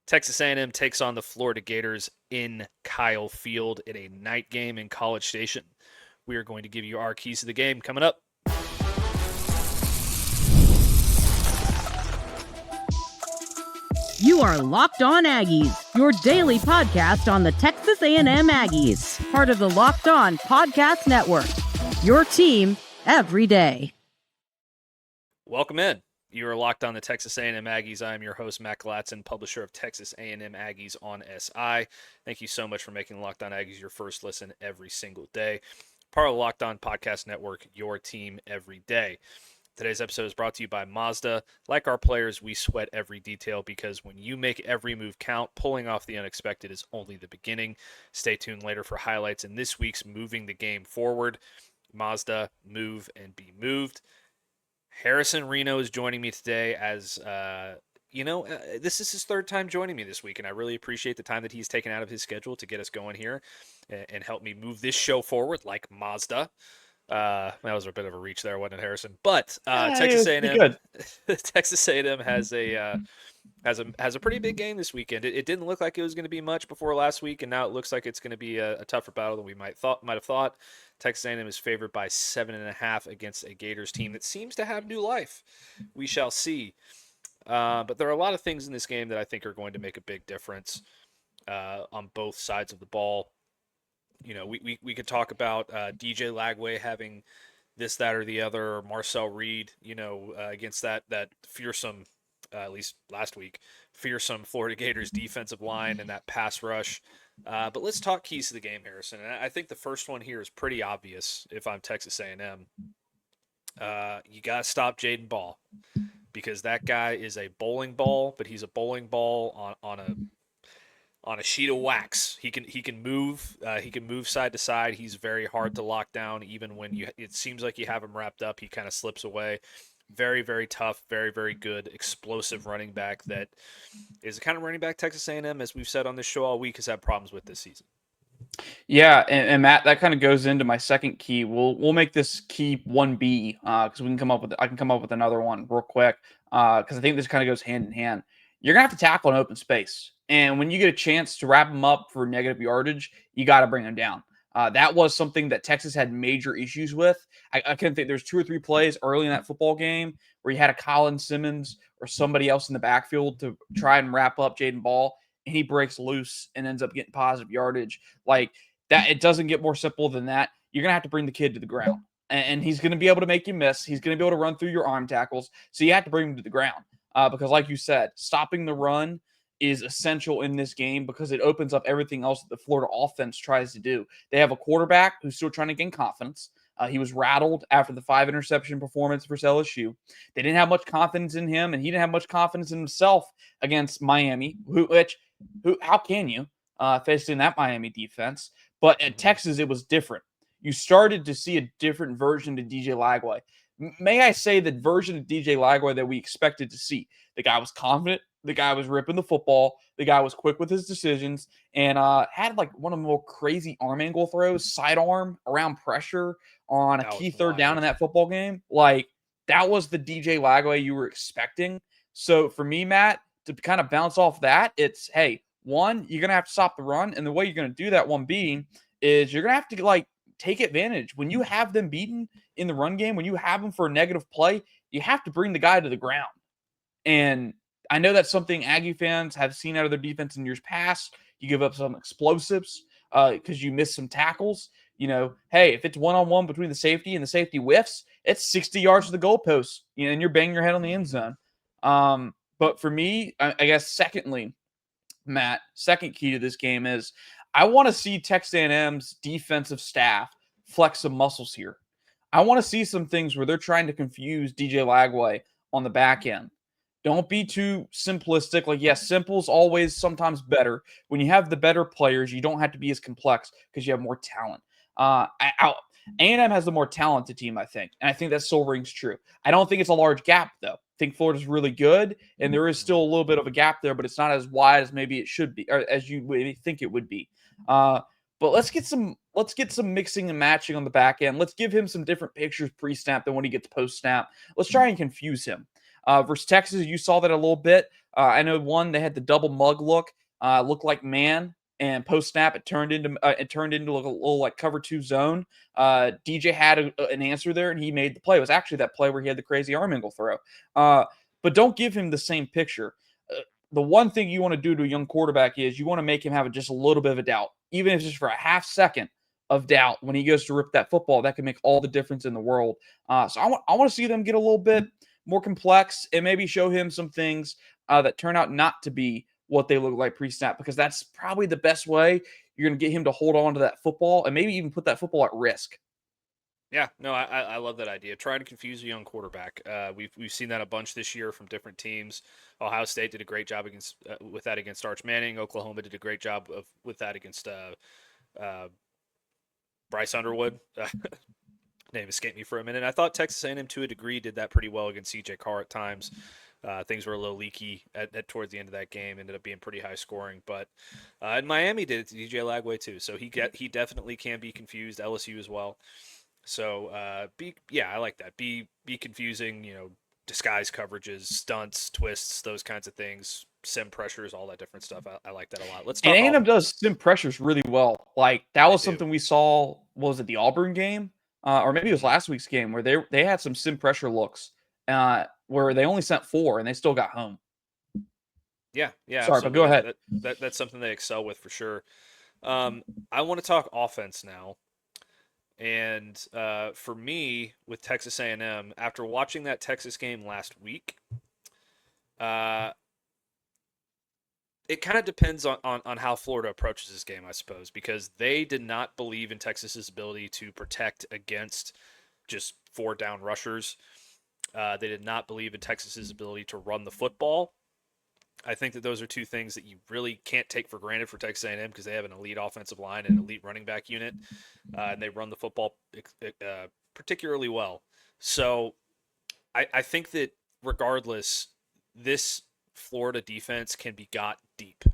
Texas A&M takes on the Florida Gators in Kyle Field in a night game in College Station. We are going to give you our keys to the game coming up. You are Locked On Aggies, your daily podcast on the Texas A&M Aggies, part of the Locked On Podcast Network, your team every day. Welcome in. You are locked on the Texas A&M Aggies. I am your host, Matt Galatzan, publisher of Texas A&M Aggies on SI. Thank you so much for making Locked On Aggies your first listen every single day. Part of the Locked On Podcast Network, your team every day. Today's episode is brought to you by Mazda. Like our players, we sweat every detail because when you make every move count, pulling off the unexpected is only the beginning. Stay tuned later for highlights in this week's Moving the Game Forward. Mazda, move and be moved. Harrison Reno is joining me today as, this is his third time joining me this week, and I really appreciate the time that he's taken out of his schedule to get us going here and help me move this show forward like Mazda. That was a bit of a reach there, wasn't it, Harrison? But Texas A&M, Texas A&M has a pretty big game this weekend. It didn't look like it was going to be much before last week, and now it looks like it's going to be a tougher battle than we might have thought. Texas A&M is favored by 7.5 against a Gators team that seems to have new life. We shall see. But there are a lot of things in this game that I think are going to make a big difference on both sides of the ball. You know, we could talk about DJ Lagway having this, that, or the other, or Marcel Reed, against that fearsome, at least last week, fearsome Florida Gators defensive line and that pass rush. But let's talk keys to the game, Harrison. And I think the first one here is pretty obvious if I'm Texas A&M. You got to stop Jaden Ball because that guy is a bowling ball, but he's a bowling ball on a sheet of wax. He can move. He can move side to side. He's very hard to lock down. Even when it seems like you have him wrapped up, he kind of slips away. Very, very tough. Very, very good, explosive running back that is the kind of running back Texas A&M, as we've said on this show all week, has had problems with this season. Yeah, and Matt, that kind of goes into my second key. We'll make this key 1B because I can come up with another one real quick because I think this kind of goes hand in hand. You're gonna have to tackle an open space. And when you get a chance to wrap them up for negative yardage, you got to bring them down. That was something that Texas had major issues with. I can think there's 2 or 3 plays early in that football game where you had a Colin Simmons or somebody else in the backfield to try and wrap up Jaden Ball, and he breaks loose and ends up getting positive yardage. Like that, it doesn't get more simple than that. You're going to have to bring the kid to the ground, and he's going to be able to make you miss. He's going to be able to run through your arm tackles, so you have to bring him to the ground because, like you said, stopping the run is essential in this game because it opens up everything else that the Florida offense tries to do. They have a quarterback who's still trying to gain confidence. He was rattled after the 5-interception performance versus LSU. They didn't have much confidence in him, and he didn't have much confidence in himself against Miami, how can you facing that Miami defense? But at Texas, it was different. You started to see a different version to DJ Lagway. May I say the version of DJ Lagway that we expected to see. The guy was confident. The guy was ripping the football. The guy was quick with his decisions and had like one of the more crazy arm angle throws, sidearm around pressure on a key third down in that football game. Like that was the DJ Lagway you were expecting. So for me, Matt, to kind of bounce off that, it's, hey, one, you're going to have to stop the run. And the way you're going to do that, one being, is you're going to have to take advantage. When you have them beaten in the run game, when you have them for a negative play, you have to bring the guy to the ground. And I know that's something Aggie fans have seen out of their defense in years past. You give up some explosives because you miss some tackles. Hey, if it's one-on-one between the safety and the safety whiffs, it's 60 yards to the goalpost, and you're banging your head on the end zone. But for me, I guess secondly, Matt, second key to this game is I want to see Texas A&M's defensive staff flex some muscles here. I want to see some things where they're trying to confuse DJ Lagway on the back end. Don't be too simplistic. Yes, simple's always sometimes better. When you have the better players, you don't have to be as complex because you have more talent. A&M has the more talented team, I think. And I think that still rings true. I don't think it's a large gap, though. I think Florida's really good, and there is still a little bit of a gap there, but it's not as wide as maybe it should be, or as you would think it would be. But let's get some mixing and matching on the back end. Let's give him some different pictures pre-snap than when he gets post-snap. Let's try and confuse him. Versus Texas, you saw that a little bit. I know one they had the double mug look, looked like man, and post snap it turned into like a little like cover two zone. DJ had an answer there, and he made the play. It was actually that play where he had the crazy arm angle throw. But don't give him the same picture. The one thing you want to do to a young quarterback is you want to make him have just a little bit of a doubt, even if it's just for a half second of doubt when he goes to rip that football. That can make all the difference in the world. So I want to see them get a little bit more complex and maybe show him some things that turn out not to be what they look like pre-snap, because that's probably the best way you're going to get him to hold on to that football and maybe even put that football at risk. Yeah, no, I love that idea. Trying to confuse a young quarterback. We've seen that a bunch this year from different teams. Ohio State did a great job with that against Arch Manning. Oklahoma did a great job with that against Bryce Underwood. Name escaped me for a minute. I thought Texas A&M to a degree did that pretty well against CJ Carr at times. Things were a little leaky at towards the end of that game. Ended up being pretty high scoring, but and Miami did it to DJ Lagway too. So he definitely can be confused. LSU as well. So I like that. Be confusing, disguise coverages, stunts, twists, those kinds of things, sim pressures, all that different stuff. I like that a lot. Let's And talk A&M offense. does sim pressures really well. Like that They was do. something we saw. Was it the Auburn game, or maybe it was Mhm. last week's game where they had some sim pressure looks where they only sent 4 and they still got home. Yeah, Sorry, but go absolutely. ahead. That's something they excel with for sure. I want to talk offense now. And for me, with Texas A&M, after watching that Texas game last week, uh, it kind of depends on how Florida approaches this game, I suppose, because they did not believe in Texas's ability to protect against just 4 down rushers. They did not believe in Texas's ability to run the football. I think that those are two things that you really can't take for granted for Texas A&M because they have an elite offensive line and an elite running back unit, and they run the football particularly well. So I think that regardless, this Florida defense can be got deep.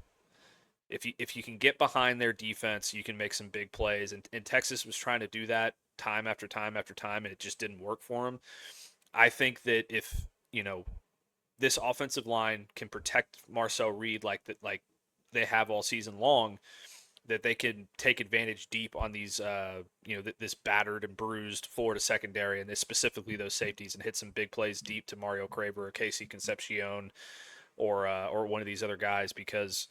If you can get behind their defense, you can make some big plays. And Texas was trying to do that time after time after time, and it just didn't work for them. I think that if this offensive line can protect Marcel Reed like that, like they have all season long, that they can take advantage deep on these, this battered and bruised Florida secondary, and this specifically those safeties, and hit some big plays deep to Mario Craver or Casey Concepcion or one of these other guys, because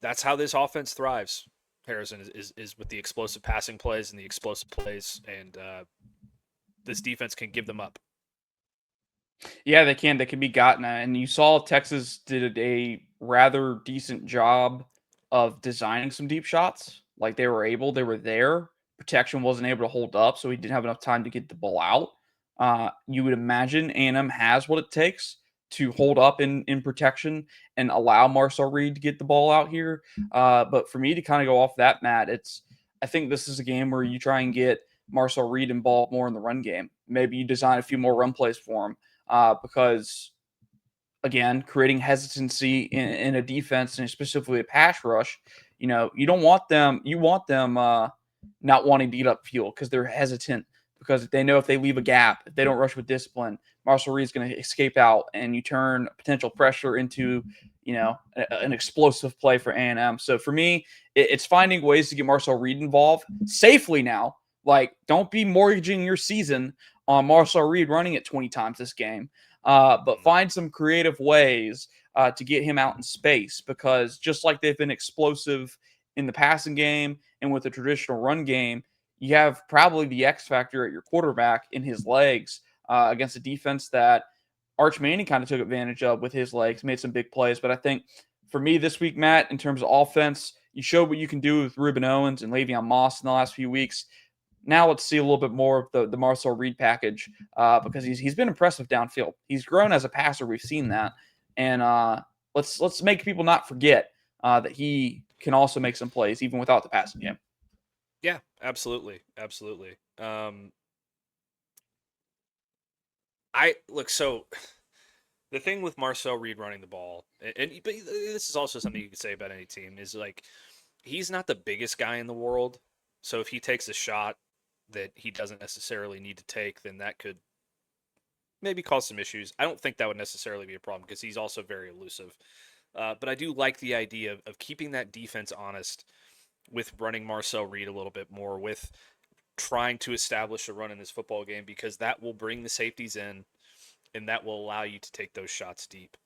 that's how this offense thrives. Harrison is with the explosive passing plays and the explosive plays, and this defense can give them up. Yeah, they can. They can be gotten at. And you saw Texas did a rather decent job of designing some deep shots. Like they were there. Protection wasn't able to hold up, so he didn't have enough time to get the ball out. You would imagine A&M has what it takes to hold up in protection and allow Marcel Reed to get the ball out here. But for me to kind of go off that, Matt, I think this is a game where you try and get Marcel Reed involved more in the run game. Maybe you design a few more run plays for him because again, creating hesitancy in a defense and specifically a pass rush, you don't want them. You want them not wanting to get up field because they're hesitant because they know if they leave a gap, if they don't rush with discipline, Marcel Reed's going to escape out, and you turn potential pressure into an explosive play for A&M. So for me, it's finding ways to get Marcel Reed involved safely now. Like, don't be mortgaging your season on Marcel Reed running it 20 times this game. But find some creative ways to get him out in space, because just like they've been explosive in the passing game and with the traditional run game, you have probably the X factor at your quarterback in his legs against a defense that Arch Manning kind of took advantage of with his legs, made some big plays. But I think for me this week, Matt, in terms of offense, you showed what you can do with Reuben Owens and Le'Veon Moss in the last few weeks. Now let's see a little bit more of the Marcel Reed package because he's been impressive downfield. He's grown as a passer. We've seen that, and let's make people not forget that he can also make some plays even without the passing game. Yeah, absolutely, absolutely. I look so. The thing with Marcel Reed running the ball, and but this is also something you could say about any team, is like he's not the biggest guy in the world. So if he takes a shot that he doesn't necessarily need to take, then that could maybe cause some issues. I don't think that would necessarily be a problem because he's also very elusive. But I do like the idea of keeping that defense honest with running Marcel Reed a little bit more, with trying to establish a run in this football game, because that will bring the safeties in and that will allow you to take those shots deep.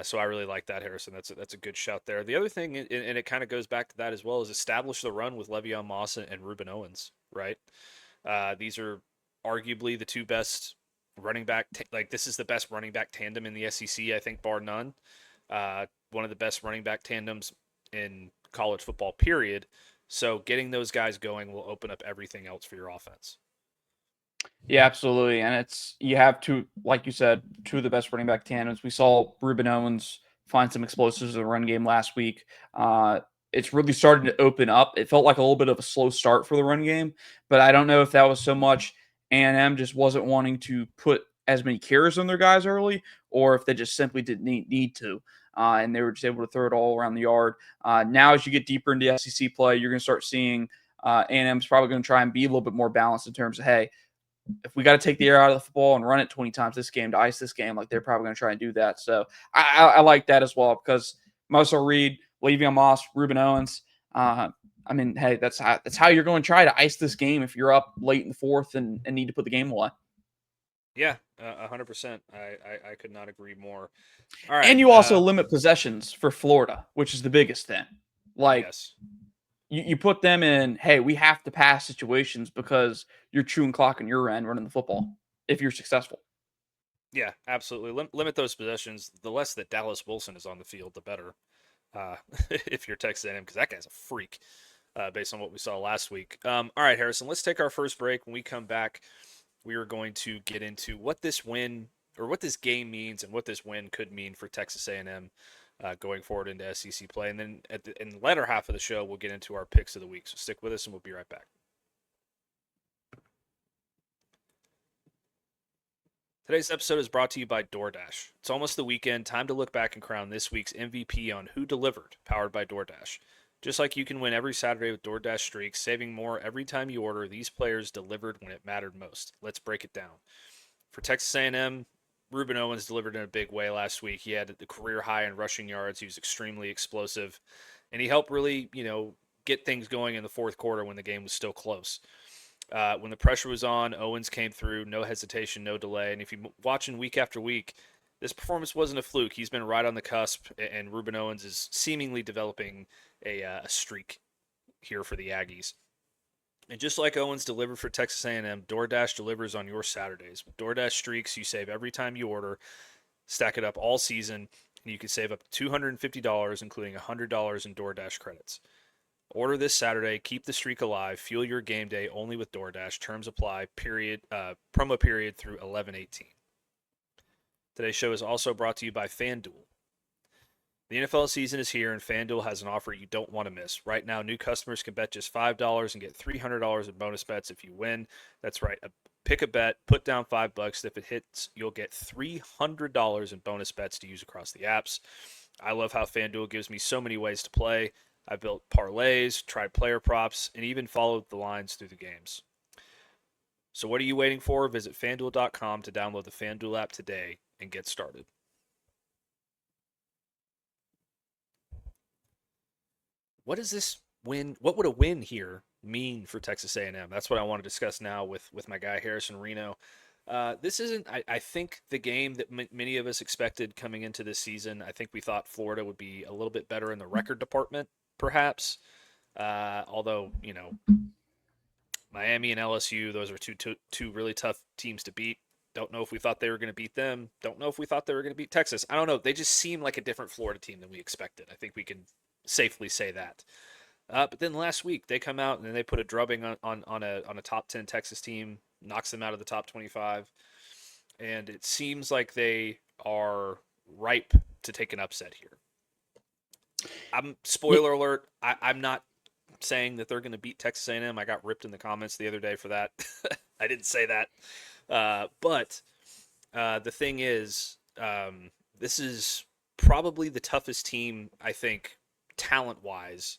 So I really like that, Harrison. That's a good shout there. The other thing, and it kind of goes back to that as well, is establish the run with Le'Veon Moss and Reuben Owens, right? These are arguably the two best running back. Like, this is the best running back tandem in the SEC, I think, bar none. One of the best running back tandems in college football, period. So getting those guys going will open up everything else for your offense. Yeah, absolutely. And you have two, like you said, two of the best running back tandems. We saw Reuben Owens find some explosives in the run game last week. It's really starting to open up. It felt like a little bit of a slow start for the run game, but I don't know if that was so much A&M just wasn't wanting to put as many carries on their guys early, or if they just simply didn't need to. And they were just able to throw it all around the yard. Now, as you get deeper into SEC play, you're going to start seeing A&M's probably going to try and be a little bit more balanced in terms of, hey, if we got to take the air out of the football and run it 20 times this game to ice this game, like they're probably going to try and do that. So I like that as well, because Marcel Reed, Le'Veon Moss, Reuben Owens. I mean, hey, that's how you're going to try to ice this game if you're up late in the fourth and need to put the game away. Yeah, 100%. I could not agree more. All right. And you also limit possessions for Florida, which is the biggest thing. Like, yes. You put them in, hey, we have to pass situations because you're chewing clock on your end running the football if you're successful. Yeah, absolutely. Limit those possessions. The less that Dallas Wilson is on the field, the better. If you're Texas A&M, because that guy's a freak, based on what we saw last week. All right, Harrison, let's take our first break. When we come back, we are going to get into what this win or what this game means and what this win could mean for Texas A&M going forward into SEC play. And then in the latter half of the show, we'll get into our picks of the week. So stick with us, and we'll be right back. Today's episode is brought to you by DoorDash. It's almost the weekend. Time to look back and crown this week's MVP on Who Delivered, powered by DoorDash. Just like you can win every Saturday with DoorDash Streaks, saving more every time you order, these players delivered when it mattered most. Let's break it down. For Texas A&M, Reuben Owens delivered in a big way last week. He had the career high in rushing yards. He was extremely explosive, and he helped really, get things going in the fourth quarter when the game was still close. When the pressure was on, Owens came through, no hesitation, no delay. And if you're watching week after week, this performance wasn't a fluke. He's been right on the cusp, and Reuben Owens is seemingly developing a streak here for the Aggies. And just like Owens delivered for Texas A&M, DoorDash delivers on your Saturdays. With DoorDash Streaks, you save every time you order, stack it up all season, and you can save up to $250, including $100 in DoorDash credits. Order this Saturday, keep the streak alive, fuel your game day only with DoorDash. Terms apply, promo period through 11/18. Today's show is also brought to you by FanDuel. The NFL season is here, and FanDuel has an offer you don't want to miss. Right now, new customers can bet just $5 and get $300 in bonus bets if you win. That's right. Pick a bet, put down $5. If it hits, you'll get $300 in bonus bets to use across the apps. I love how FanDuel gives me so many ways to play. I built parlays, tried player props, and even followed the lines through the games. So what are you waiting for? Visit FanDuel.com to download the FanDuel app today and get started. What does this win? What would a win here mean for Texas A&M? That's what I want to discuss now with my guy Harrison Reno. This isn't, I think, the game that many of us expected coming into this season. I think we thought Florida would be a little bit better in the record department, perhaps. Although, Miami and LSU, those are two really tough teams to beat. Don't know if we thought they were going to beat them. Don't know if we thought they were going to beat Texas. I don't know. They just seem like a different Florida team than we expected. I think we can safely say that. But then last week they come out and they put a drubbing on a top 10 Texas team, knocks them out of the top 25, and it seems like they are ripe to take an upset here. Spoiler alert, I'm not saying that they're going to beat Texas A&M. I got ripped in the comments the other day for that. I didn't say that. But the thing is, this is probably the toughest team, I think, talent-wise,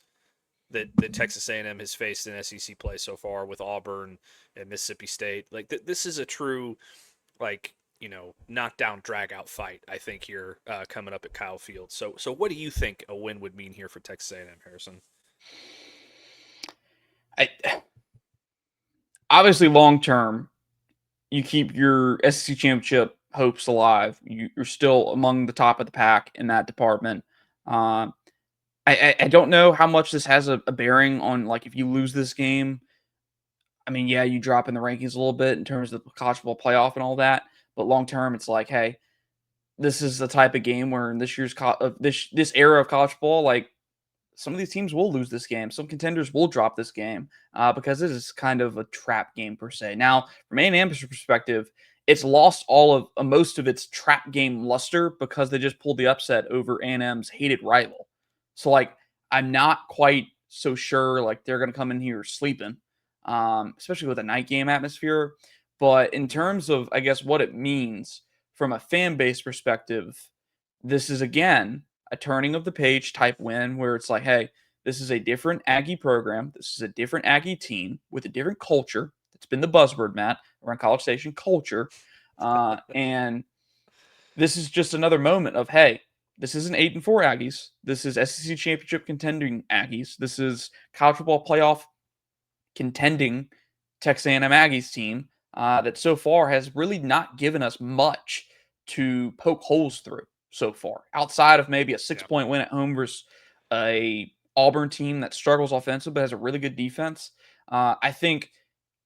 that Texas A&M has faced in SEC play so far with Auburn and Mississippi State. Like, this is a true, knockdown drag out fight, I think, here coming up at Kyle Field. So what do you think a win would mean here for Texas A&M, Harrison? Obviously, long term, you keep your SEC championship hopes alive. You're still among the top of the pack in that department. Um, I don't know how much this has a bearing on, like, if you lose this game. I mean, yeah, you drop in the rankings a little bit in terms of the college football playoff and all that, but long term, it's like, hey, this is the type of game where in this year's this era of college football, like, some of these teams will lose this game. Some contenders will drop this game because it is kind of a trap game per se. Now, from A&M's perspective, it's lost all of most of its trap game luster because they just pulled the upset over A&M's hated rival. So, like, I'm not quite so sure like they're going to come in here sleeping, especially with a night game atmosphere. But in terms of, I guess, what it means from a fan base perspective, this is again a turning of the page type win where it's like, hey, this is a different Aggie program. This is a different Aggie team with a different culture. It's been the buzzword, Matt, around College Station culture. And this is just another moment of, hey, this isn't 8-4 Aggies. This is SEC championship contending Aggies. This is college football playoff contending Texas A&M Aggies team that so far has really not given us much to poke holes through so far, outside of maybe a 6-point win at home versus a Auburn team that struggles offensively but has a really good defense. I think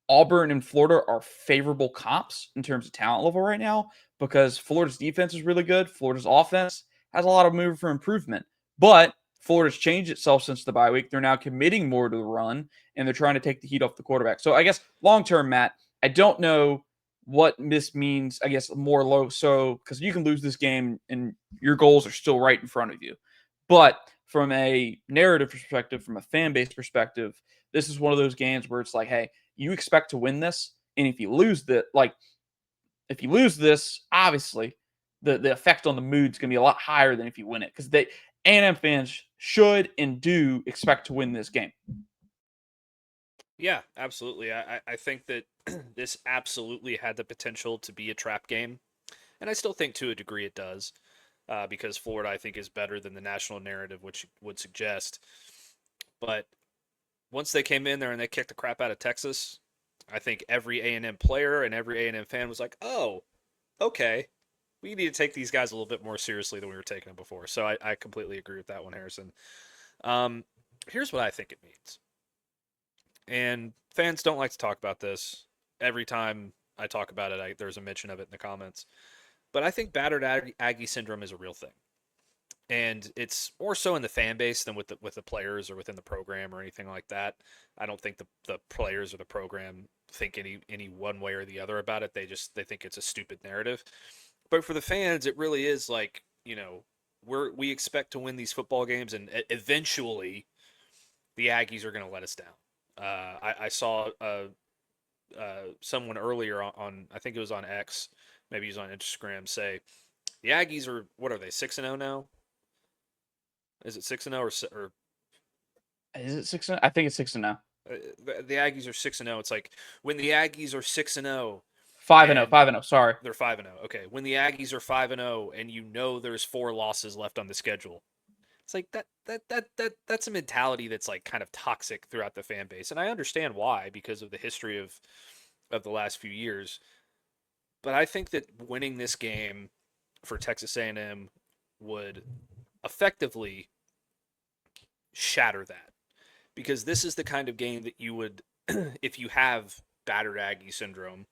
Auburn and Florida are favorable comps in terms of talent level right now because Florida's defense is really good. Florida's offense has a lot of room for improvement, but Florida's changed itself since the bye week. They're now committing more to the run, and they're trying to take the heat off the quarterback. So I guess long-term, Matt, I don't know what this means, I guess, more low. So, because you can lose this game and your goals are still right in front of you. But from a narrative perspective, from a fan base perspective, this is one of those games where it's like, hey, you expect to win this. And if you lose if you lose this, obviously the effect on the mood is going to be a lot higher than if you win it. Because A&M fans should and do expect to win this game. Yeah, absolutely. I think that this absolutely had the potential to be a trap game. And I still think to a degree it does, because Florida, I think, is better than the national narrative, which would suggest. But once they came in there and they kicked the crap out of Texas, I think every A&M player and every A&M fan was like, oh, okay, we need to take these guys a little bit more seriously than we were taking them before. So I completely agree with that one, Harrison. Here's what I think it means. And fans don't like to talk about this. Every time I talk about it, there's a mention of it in the comments. But I think battered Aggie syndrome is a real thing. And it's more so in the fan base than with the players or within the program or anything like that. I don't think the players or the program think any one way or the other about it. They think it's a stupid narrative. But for the fans, it really is like, we expect to win these football games, and eventually the Aggies are going to let us down. I saw someone earlier on, I think it was on X, maybe he was on Instagram, say the Aggies are, what are they, 6-0 now? Is it 6-0 or is it 6-0? I think it's 6-0. The Aggies are 6-0. It's like when the Aggies are 6-0, 5-0, 5-0. Sorry, they're 5-0. Okay, when the Aggies are 5-0, and there's 4 losses left on the schedule, it's like that's a mentality that's like kind of toxic throughout the fan base, and I understand why, because of the history of the last few years. But I think that winning this game for Texas A&M would effectively shatter that, because this is the kind of game that you would, if you have battered Aggie syndrome,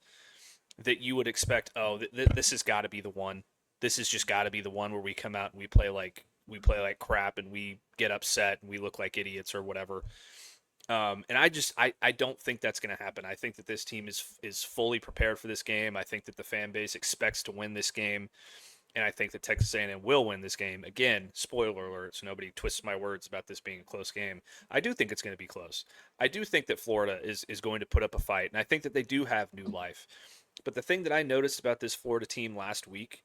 that you would expect, oh, this has got to be the one. This has just got to be the one where we come out and we play like crap and we get upset and we look like idiots or whatever. And I don't think that's going to happen. I think that this team is fully prepared for this game. I think that the fan base expects to win this game. And I think that Texas A&M will win this game. Again, spoiler alert, so nobody twists my words about this being a close game. I do think it's going to be close. I do think that Florida is going to put up a fight, and I think that they do have new life. But the thing that I noticed about this Florida team last week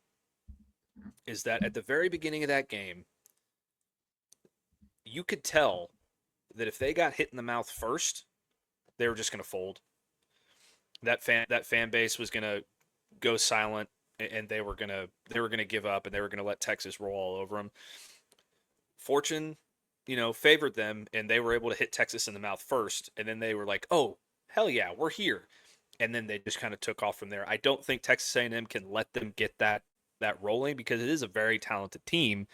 is that at the very beginning of that game, you could tell that if they got hit in the mouth first, they were just going to fold. That fan base was going to go silent, and they were gonna give up, and they were gonna let Texas roll all over them. Fortune, favored them, and they were able to hit Texas in the mouth first, and then they were like, "Oh, hell yeah, we're here," and then they just kind of took off from there. I don't think Texas A&M can let them get that rolling because it is a very talented team,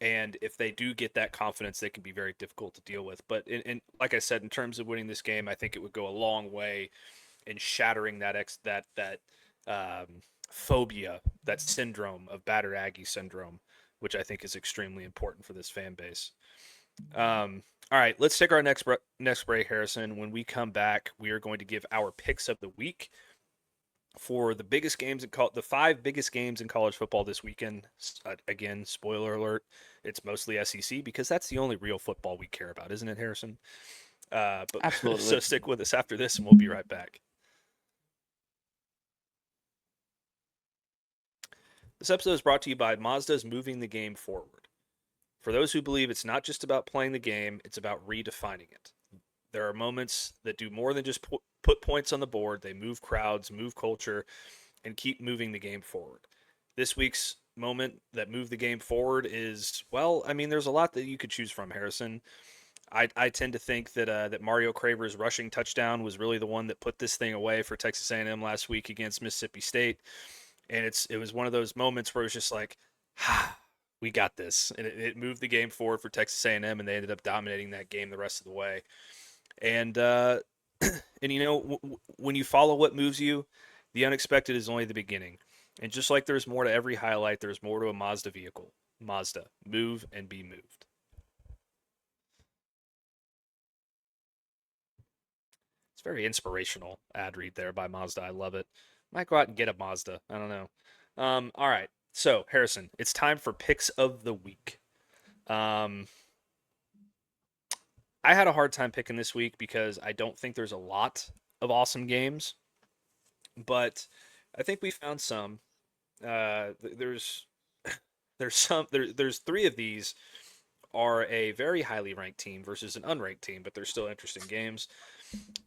and if they do get that confidence, they can be very difficult to deal with. But like I said, in terms of winning this game, I think it would go a long way in shattering that phobia, that syndrome of battered Aggie syndrome, which I think is extremely important for this fan base. All right, let's take our next break, Harrison. When we come back, we are going to give our picks of the week for the the 5 biggest games in college football this weekend. Again, spoiler alert, it's mostly SEC because that's the only real football we care about, isn't it, Harrison? But Absolutely. So stick with us after this, and we'll be right back. This episode is brought to you by Mazda's Moving the Game Forward. For those who believe it's not just about playing the game, it's about redefining it. There are moments that do more than just put points on the board. They move crowds, move culture, and keep moving the game forward. This week's moment that moved the game forward is, well, I mean, there's a lot that you could choose from, Harrison. I tend to think that Mario Craver's rushing touchdown was really the one that put this thing away for Texas A&M last week against Mississippi State. And it was one of those moments where it was just like, we got this. And it moved the game forward for Texas A&M, and they ended up dominating that game the rest of the way. And, when you follow what moves you, the unexpected is only the beginning. And just like there's more to every highlight, there's more to a Mazda vehicle. Mazda, move and be moved. It's very inspirational ad read there by Mazda. I love it. Might go out and get a Mazda. I don't know. All right. So, Harrison, it's time for picks of the week. I had a hard time picking this week because I don't think there's a lot of awesome games, but I think we found some. There's 3 of these are a very highly ranked team versus an unranked team, but they're still interesting games.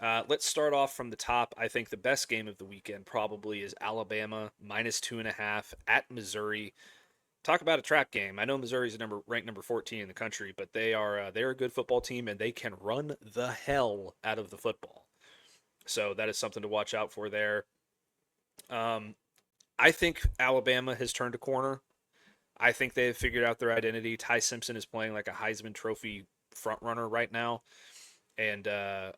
Let's start off from the top. I think the best game of the weekend probably is Alabama -2.5 at Missouri. Talk about a trap game. I know Missouri's ranked number 14 in the country, but they're a good football team, and they can run the hell out of the football. So that is something to watch out for there. I think Alabama has turned a corner. I think they have figured out their identity. Ty Simpson is playing like a Heisman Trophy frontrunner right now, and I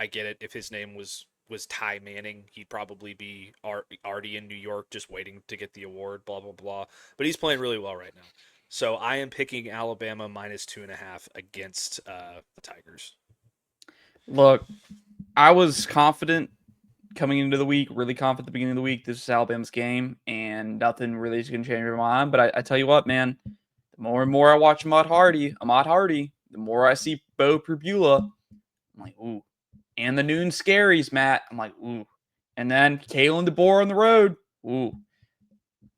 get it. If his name was Ty Manning, he'd probably be already in New York just waiting to get the award, blah, blah, blah. But he's playing really well right now. So I am picking Alabama -2.5 against the Tigers. Look, I was confident coming into the week, really confident at the beginning of the week. This is Alabama's game, and nothing really is going to change my mind. But I tell you what, man, the more and more I watch Ahmad Hardy, the more I see Bo Perbula, I'm like, ooh. And the noon scaries, Matt. I'm like, ooh. And then Kalen DeBoer on the road. Ooh.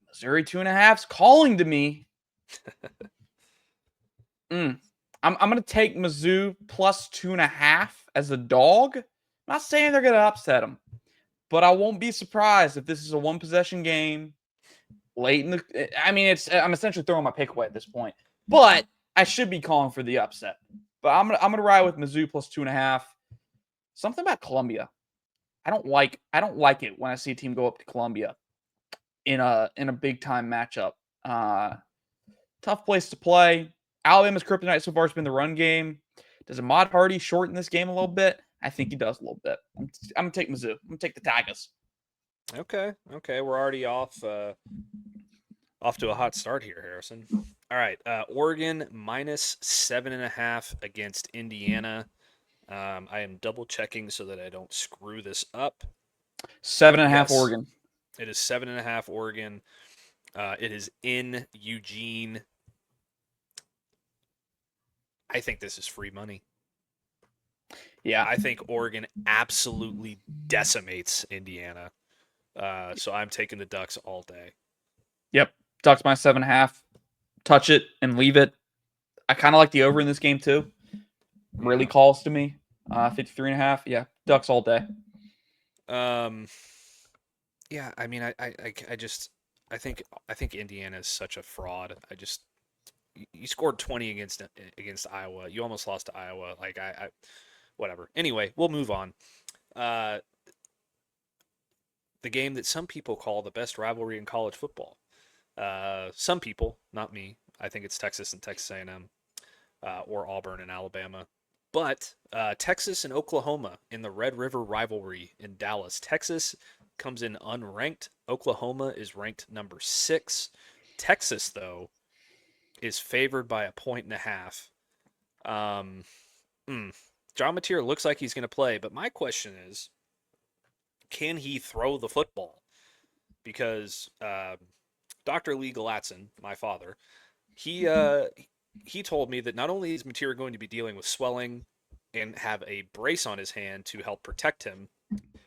Missouri 2.5's calling to me. I'm going to take Mizzou +2.5 as a dog. I'm not saying they're going to upset them, but I won't be surprised if this is a one-possession game late in the. I mean, I'm essentially throwing my pick away at this point, but I should be calling for the upset. But I'm gonna ride with Mizzou +2.5. Something about Columbia. I don't like it when I see a team go up to Columbia in a big time matchup. Tough place to play. Alabama's kryptonite so far has been the run game. Does Ahmad Hardy shorten this game a little bit? I think he does a little bit. I'm gonna take Mizzou. I'm gonna take the Tigers. Okay. We're already off to a hot start here, Harrison. All right. Oregon -7.5 against Indiana. I am double checking so that I don't screw this up. 7.5 Yes. Oregon. It is 7.5 Oregon. It is in Eugene. I think this is free money. Yeah. I think Oregon absolutely decimates Indiana. So I'm taking the Ducks all day. Yep. Ducks -7.5. Touch it and leave it. I kind of like the over in this game too. Really calls to me. 53.5. Yeah. Ducks all day. Yeah, I mean, I think Indiana is such a fraud. You scored 20 against Iowa. You almost lost to Iowa. Like whatever. Anyway, we'll move on. Uh, the game that some people call the best rivalry in college football. Some people, not me. I think it's Texas and Texas A&M, or Auburn and Alabama. But Texas and Oklahoma in the Red River Rivalry in Dallas. Texas comes in unranked. Oklahoma is ranked number 6. Texas, though, is favored by a point and a half. Um, John Mateer looks like he's going to play, but my question is, can he throw the football? Because Dr. Lee Galatzan, my father, he he told me that not only is Mateer going to be dealing with swelling and have a brace on his hand to help protect him,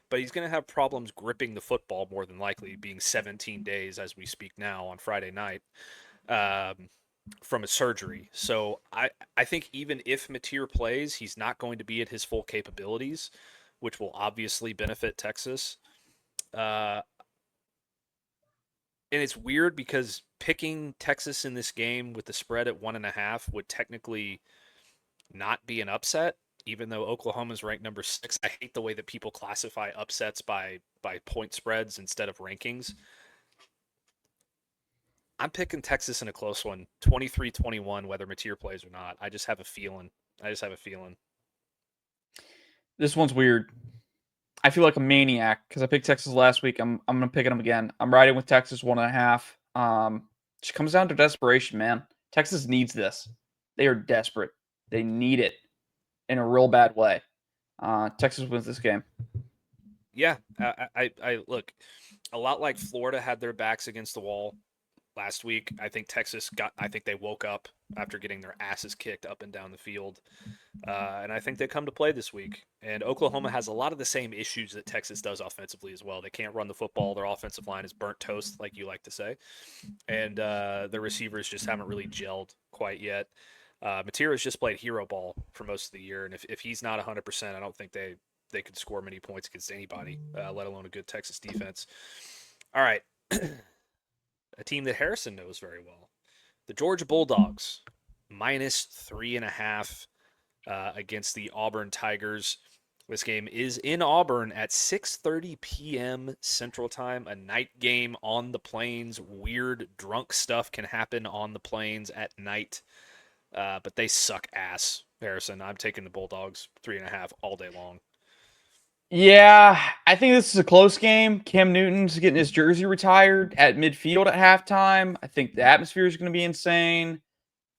but he's going to have problems gripping the football more than likely, being 17 days as we speak now on Friday night. From a surgery. So I think even if Mateer plays, he's not going to be at his full capabilities, which will obviously benefit Texas. Uh, and it's weird because picking Texas in this game with the spread at 1.5 would technically not be an upset, even though Oklahoma's ranked number 6. I hate the way that people classify upsets by point spreads instead of rankings. I'm picking Texas in a close one, 23-21, whether Mateer plays or not. I just have a feeling. This one's weird. I feel like a maniac because I picked Texas last week. I'm gonna pick them again. I'm riding with Texas 1.5. It comes down to desperation, man. Texas needs this. They are desperate. They need it in a real bad way. Texas wins this game. Yeah, I look a lot like Florida had their backs against the wall last week. I think they woke up after getting their asses kicked up and down the field. And I think they come to play this week. And Oklahoma has a lot of the same issues that Texas does offensively as well. They can't run the football. Their offensive line is burnt toast, like you like to say. And the receivers just haven't really gelled quite yet. Mateer has just played hero ball for most of the year. And if he's not 100%, I don't think they could score many points against anybody, let alone a good Texas defense. All right. A team that Harrison knows very well. The Georgia Bulldogs, -3.5 against the Auburn Tigers. This game is in Auburn at 6:30 p.m. Central Time, a night game on the plains. Weird drunk stuff can happen on the plains at night, but they suck ass. Harrison, I'm taking the Bulldogs 3.5 all day long. Yeah, I think this is a close game. Cam Newton's getting his jersey retired at midfield at halftime. I think the atmosphere is going to be insane.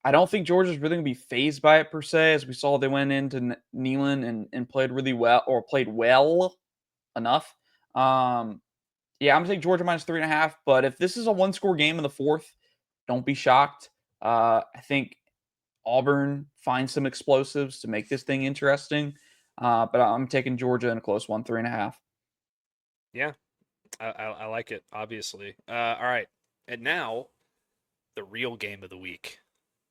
I don't think Georgia's really going to be phased by it per se, as we saw they went into Neyland and played really well, or played well enough. Yeah, I'm going to take Georgia -3.5. But if this is a one-score game in the fourth, don't be shocked. I think Auburn finds some explosives to make this thing interesting. But I'm taking Georgia in a close one, 3.5. Yeah, I like it, obviously. All right. And now, the real game of the week.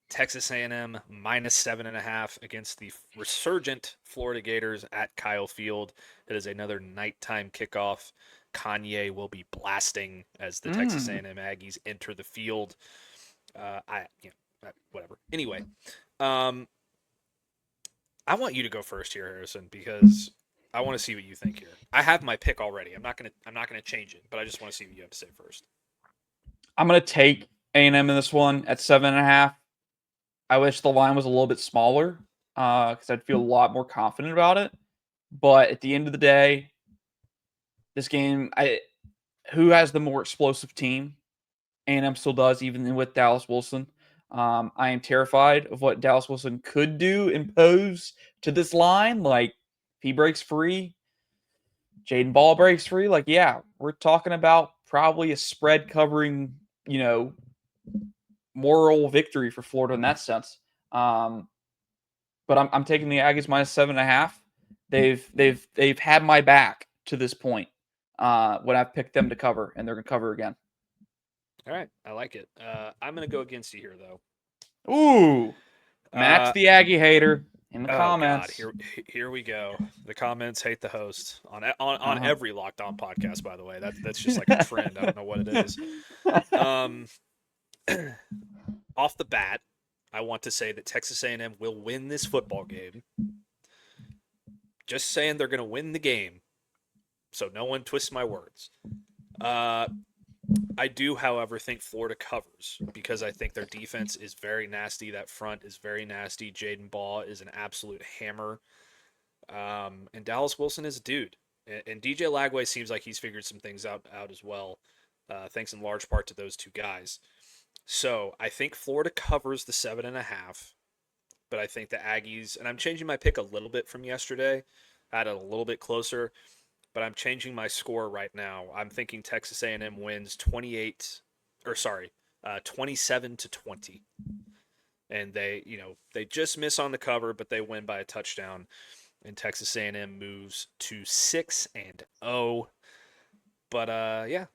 Texas A&M -7.5 against the resurgent Florida Gators at Kyle Field. It is another nighttime kickoff. Kanye will be blasting as the Texas A&M Aggies enter the field. Whatever. Anyway, I want you to go first here, Harrison, because I want to see what you think here. I have my pick already. I'm not gonna change it, but I just want to see what you have to say first. I'm going to take A&M in this one at 7.5. I wish the line was a little bit smaller because I'd feel a lot more confident about it. But at the end of the day, this game, who has the more explosive team? A&M still does, even with Dallas Wilson. I am terrified of what Dallas Wilson could do, impose to this line. Like, if he breaks free, Jaden Ball breaks free. Like, yeah, we're talking about probably a spread covering, moral victory for Florida in that sense. But I'm taking the Aggies -7.5. They've had my back to this point when I've picked them to cover, and they're gonna cover again. All right, I like it. I'm gonna go against you here, though. Ooh, Matt's the Aggie hater. in the Oh comments. God, here we go. The comments hate the host on every Locked On podcast. By the way, that's just like a trend. I don't know what it is. Off the bat, I want to say that Texas A&M will win this football game. Just saying they're going to win the game, so no one twists my words. I do, however, think Florida covers because I think their defense is very nasty. That front is very nasty. Jaden Ball is an absolute hammer. And Dallas Wilson is a dude. And DJ Lagway seems like he's figured some things out as well, thanks in large part to those two guys. So I think Florida covers the 7.5, but I think the Aggies, and I'm changing my pick a little bit from yesterday. I had it a little bit closer, but I'm changing my score right now. I'm thinking Texas A&M wins 27-20. And they just miss on the cover, but they win by a touchdown. And Texas A&M moves to 6-0. But yeah,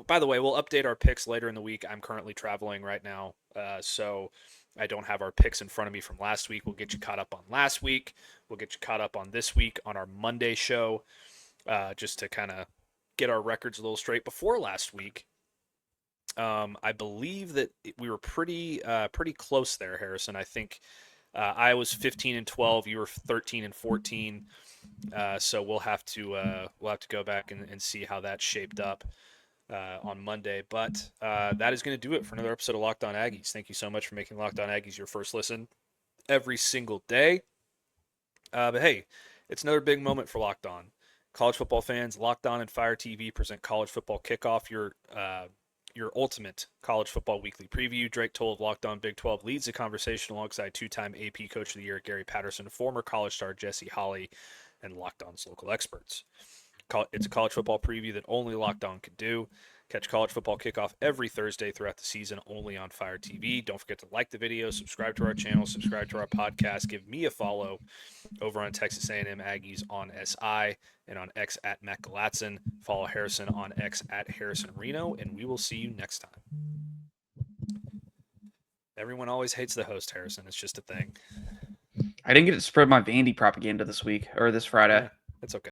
by the way, we'll update our picks later in the week. I'm currently traveling right now, so I don't have our picks in front of me from last week. We'll get you caught up on last week. We'll get you caught up on this week on our Monday show, just to kind of get our records a little straight. Before last week, I believe that we were pretty close there, Harrison. I think I was 15-12. You were 13-14. So we'll have to go back and see how that shaped up on Monday. But that is going to do it for another episode of Locked On Aggies. Thank you so much for making Locked On Aggies your first listen every single day. But hey, it's another big moment for Locked On. College football fans, Locked On and Fire TV present College Football Kickoff, your ultimate college football weekly preview. Drake Toll of Locked On Big 12 leads the conversation alongside two-time AP Coach of the Year Gary Patterson, former college star Jesse Holley, and Locked On's local experts. It's a college football preview that only Locked On could do. Catch College Football Kickoff every Thursday throughout the season, only on Fire TV. Don't forget to like the video, subscribe to our channel, subscribe to our podcast. Give me a follow over on Texas A&M Aggies on SI and on X at Matt Galatzan. Follow Harrison on X at Harrison Reno, and we will see you next time. Everyone always hates the host, Harrison. It's just a thing. I didn't get to spread my Vandy propaganda this week or this Friday. Yeah, it's okay.